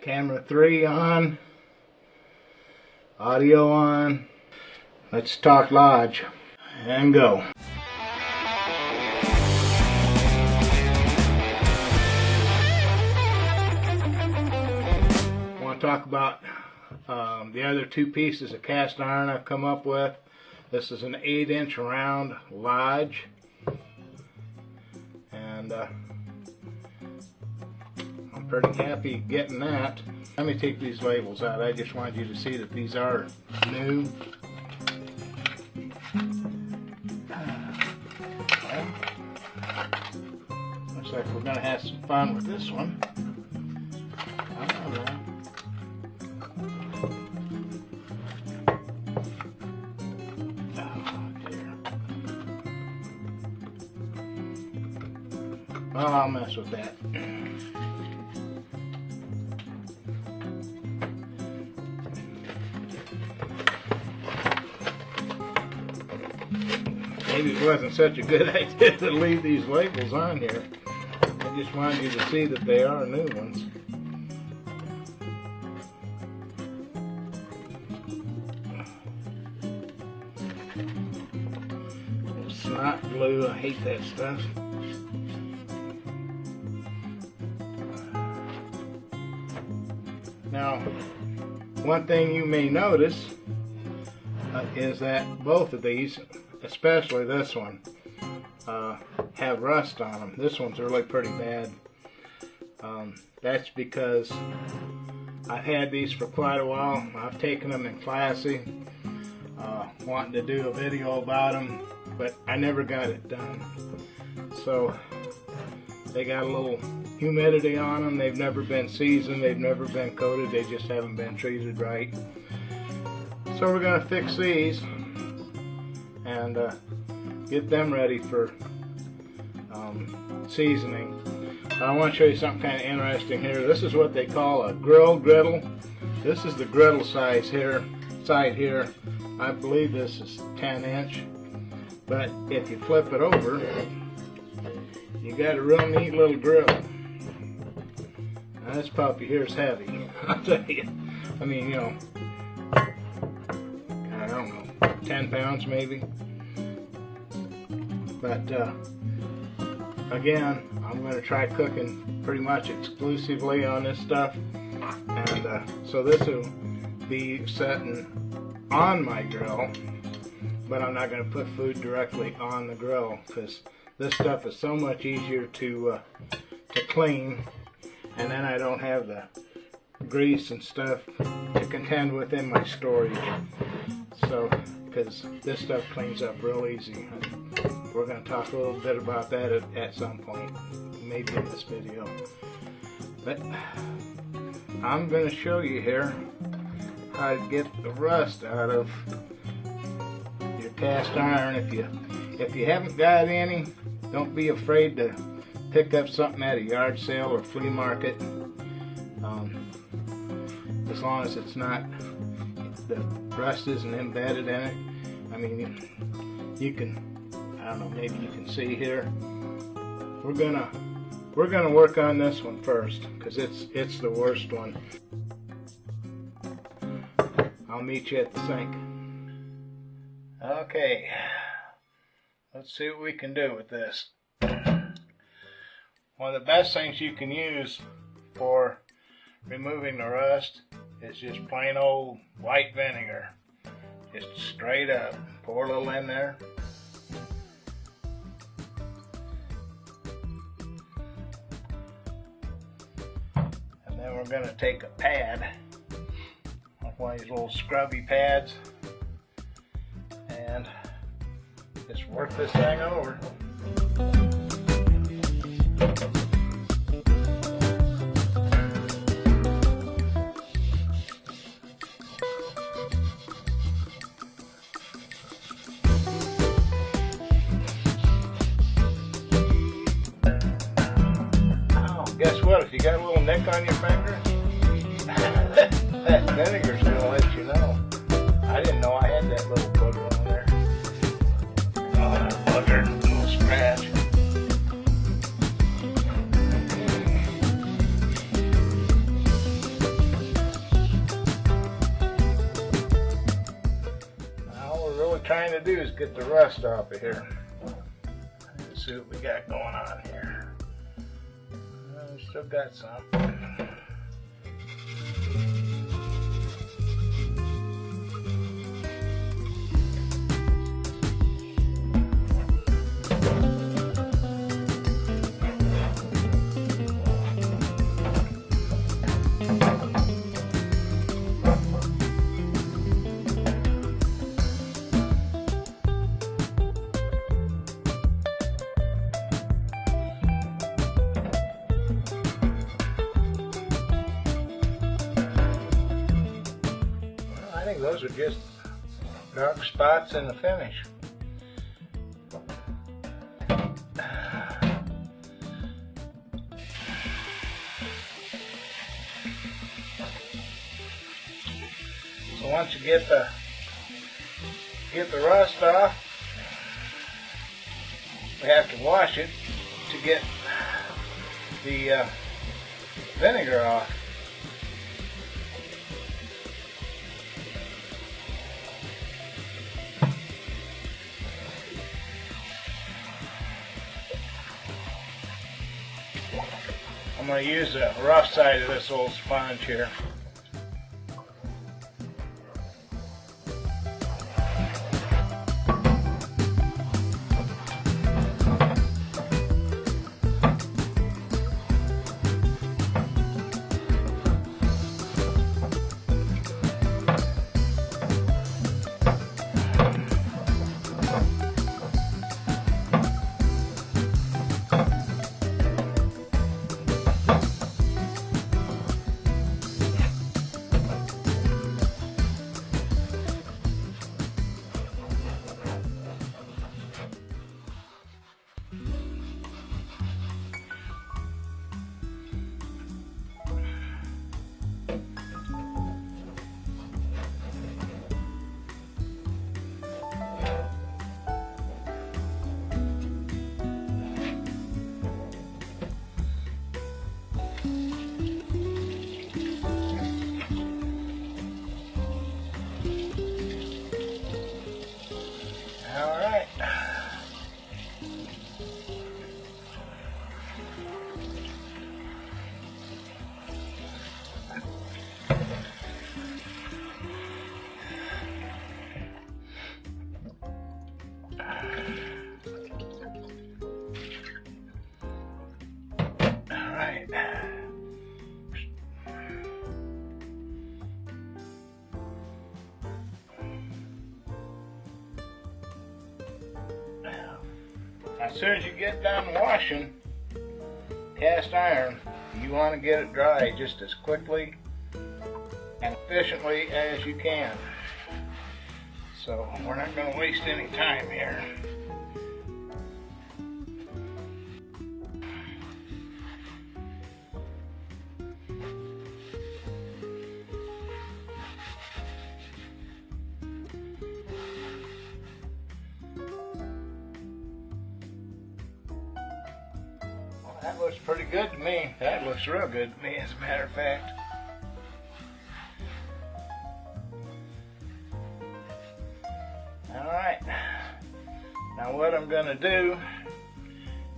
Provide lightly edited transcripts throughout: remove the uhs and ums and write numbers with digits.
Camera 3 on, audio on. Let's talk Lodge and go. I want to talk about the other two pieces of cast iron I've come up with. This is an 8-inch round Lodge, and I'm pretty happy getting that. Let me take these labels out. I just wanted you to see that these are new. Well, looks like we're going to have some fun with this one. I don't know. Well, I'll mess with that. Maybe it wasn't such a good idea to leave these labels on here. I just wanted you to see that they are new ones. Snot glue, I hate that stuff. Now, one thing you may notice is that both of these, especially this one, have rust on them. This one's really pretty bad. That's because I've had these for quite a while. I've taken them in classy, wanting to do a video about them, but I never got it done. So they got a little humidity on them. They've never been seasoned. They've never been coated. They just haven't been treated right. So we're going to fix these and get them ready for seasoning. I want to show you something kind of interesting here. This is what they call a griddle. This is the griddle size here. Side here. I believe this is 10-inch. But if you flip it over, you got a real neat little griddle. Now this puppy here is heavy, I'll tell you. I mean, you know, I don't know, 10 pounds maybe. But again, I'm going to try cooking pretty much exclusively on this stuff. And so this will be setting on my grill, but I'm not going to put food directly on the grill because this stuff is so much easier to clean, and then I don't have the grease and stuff to contend with in my storage. So, because this stuff cleans up real easy. And we're going to talk a little bit about that at some point, maybe in this video. But I'm going to show you here how to get the rust out of your cast iron. If you haven't got any, don't be afraid to pick up something at a yard sale or flea market. As long as it's not, the rust isn't embedded in it. I mean, you can, I don't know, maybe you can see here. We're gonna work on this one first because it's the worst one. I'll meet you at the sink. Okay, let's see what we can do with this. One of the best things you can use for removing the rust is just plain old white vinegar. Just straight up. Pour a little in there. And then we're going to take a pad, like one of these little scrubby pads, and just work this thing over. Guess what? If you got a little nick on your finger, that vinegar's gonna let you know. I didn't know I had that little booger on there. Oh, that booger, little scratch. trying to do is get the rust off of here. Let's see what we got going on here. We still got some. Those are just dark spots in the finish. So once you get the rust off, we have to wash it to get the vinegar off. I'm going to use the rough side of this old sponge here. As soon as you get done washing cast iron, you want to get it dry just as quickly and efficiently as you can. So we're not going to waste any time here. That looks pretty good to me. That looks real good to me, as a matter of fact. Alright. Now what I'm going to do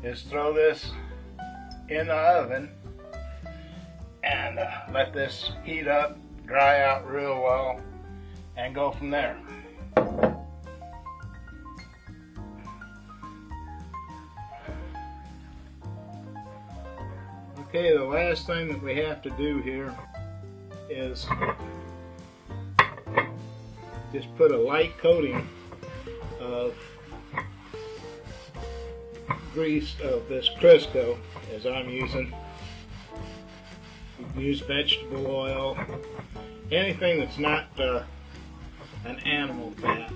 is throw this in the oven and let this heat up, dry out real well, and go from there. Okay, the last thing that we have to do here is just put a light coating of grease of this Crisco, as I'm using. You can use vegetable oil, anything that's not an animal fat.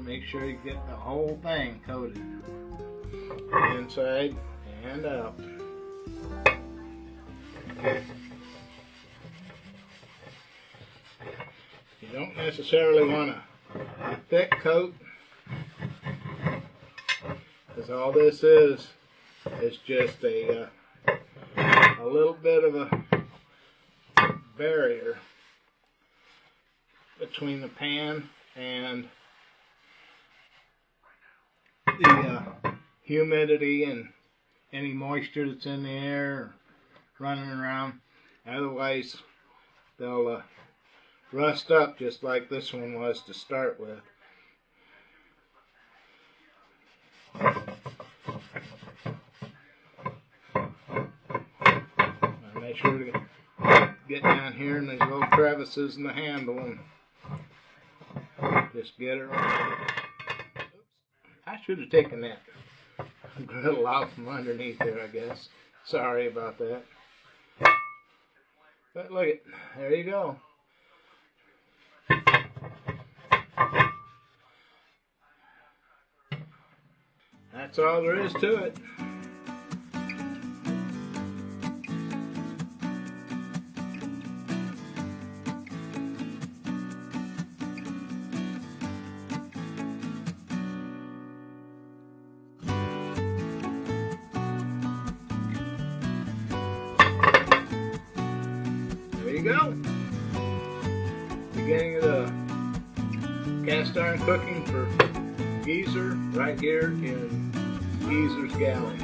Make sure you get the whole thing coated, inside and out. You don't necessarily want a thick coat, because all this is is just a little bit of a barrier between the pan and the humidity and any moisture that's in the air running around. Otherwise they'll rust up just like this one was to start with. Make sure to get down here in these little crevices in the handle and just get her on. Oops. I should have taken that griddle out from underneath there, I guess. Sorry about that. But look it, there you go. That's all there is to it. There you go. Beginning of the cast iron cooking for Geezer right here in Geezer's Galley.